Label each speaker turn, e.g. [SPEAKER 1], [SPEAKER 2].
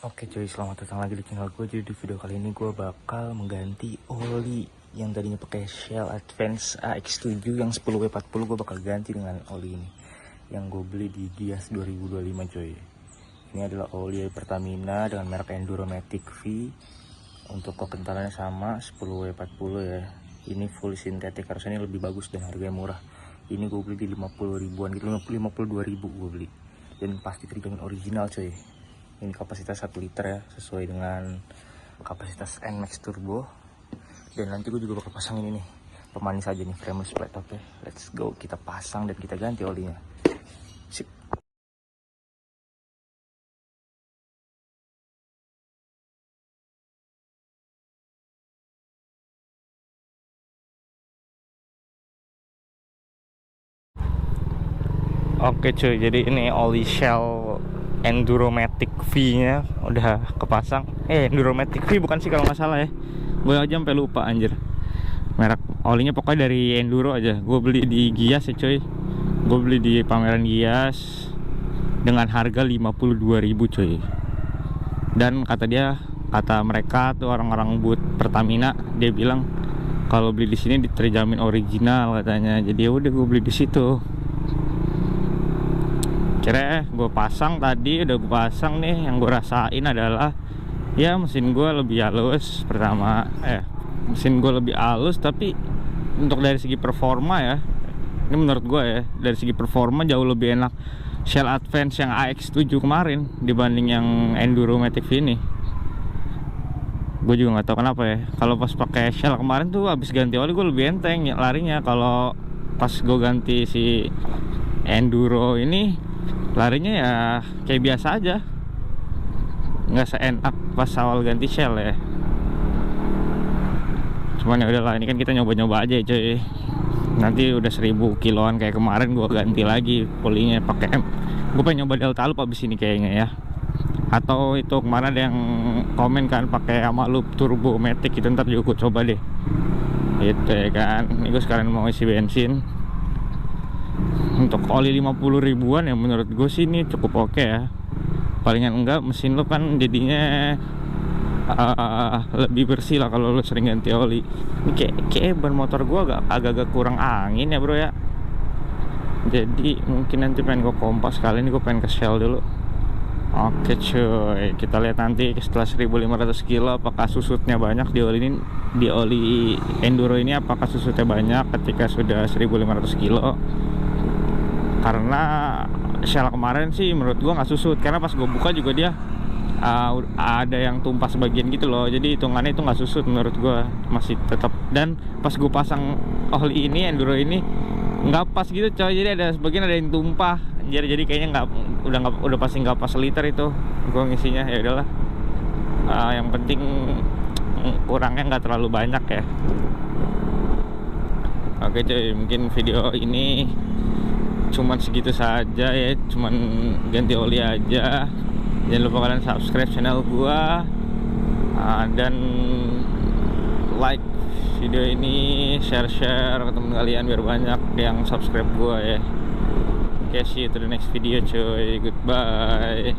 [SPEAKER 1] Oke cuy, selamat datang lagi di channel gue. Jadi di video kali ini gue bakal mengganti oli yang tadinya pakai Shell Advance AX7 yang 10W40. Gue bakal ganti dengan oli ini yang gue beli di Gias 2025 cuy. Ini adalah oli Pertamina dengan merek Enduromatic V. Untuk kekentalannya sama 10W40 ya. Ini full sintetik, harusnya ini lebih bagus dan harganya murah. Ini gue beli di 50 ribuan gitu, 52 ribu gue beli. Dan pasti terjamin original cuy. Ini kapasitas 1 liter ya, sesuai dengan kapasitas NMAX Turbo. Dan nanti gue juga bakal pasang ini nih, pemanis aja nih, frameless plate. Oke, let's go, kita pasang dan kita ganti olinya. Sip. Oke cuy, jadi ini oli Shell Enduromatic V-nya udah kepasang. Enduromatic V bukan sih kalau nggak salah ya. Gue aja sampai lupa anjir. Merek olinya pokoknya dari Enduro aja. Gue beli di Gias ya cuy. Gue beli di pameran Gias dengan harga 52.000 cuy. Dan kata mereka tuh orang-orang booth Pertamina, dia bilang kalau beli di sini terjamin original katanya. Jadi ya udah gue beli di situ. Kira gue pasang tadi, udah gue pasang nih. Yang gue rasain adalah ya mesin gue lebih halus. Pertama mesin gue lebih halus, tapi untuk dari segi performa ya, ini menurut gue ya, dari segi performa jauh lebih enak Shell Advance yang AX7 kemarin dibanding yang Enduromatic V ini. Gue juga nggak tahu kenapa ya. Kalau pas pakai Shell kemarin tuh habis ganti oli gue lebih enteng larinya. Kalau pas gue ganti si Enduro ini larinya ya kayak biasa aja, nggak seenak pas awal ganti Shell ya. Cuman ya udahlah, ini kan kita nyoba-nyoba aja cuy. Nanti udah 1000 kiloan kayak kemarin gue ganti lagi polinya pakai gue pengen nyoba Delta Loop abis ini kayaknya ya. Atau itu kemana ada yang komen kan pakai sama loop turbo matic, itu ntar juga gue coba deh gitu ya kan. Ini gue sekarang mau isi bensin. Untuk oli 50 ribuan ya menurut gue sih ini cukup oke ya. Palingan enggak mesin lo kan jadinya lebih bersih lah kalau lo sering ganti oli. Ini kayak ban motor gue agak kurang angin ya bro ya. Jadi mungkin nanti pengen gue kompas, kali ini gue pengen ke Shell dulu. Oke cuy, kita lihat nanti setelah 1500 kilo apakah susutnya banyak di oli ini, di oli Enduro ini apakah susutnya banyak ketika sudah 1500 kilo. Karena Shell kemarin sih menurut gua nggak susut, karena pas gue buka juga dia ada yang tumpah sebagian gitu loh. Jadi hitungannya itu nggak susut menurut gua, masih tetap. Dan pas gue pasang oli ini Enduro ini nggak pas gitu coy, jadi ada sebagian ada yang tumpah. Jadi kayaknya udah pasti nggak pas liter itu gua ngisinya. Ya udahlah, yang penting kurangnya nggak terlalu banyak ya. Oke cuy, mungkin video ini cuman segitu saja ya, cuman ganti oli aja. Jangan lupa kalian subscribe channel gua dan like video ini, share ke teman kalian biar banyak yang subscribe gua ya. Oke, see you to the next video cuy, goodbye.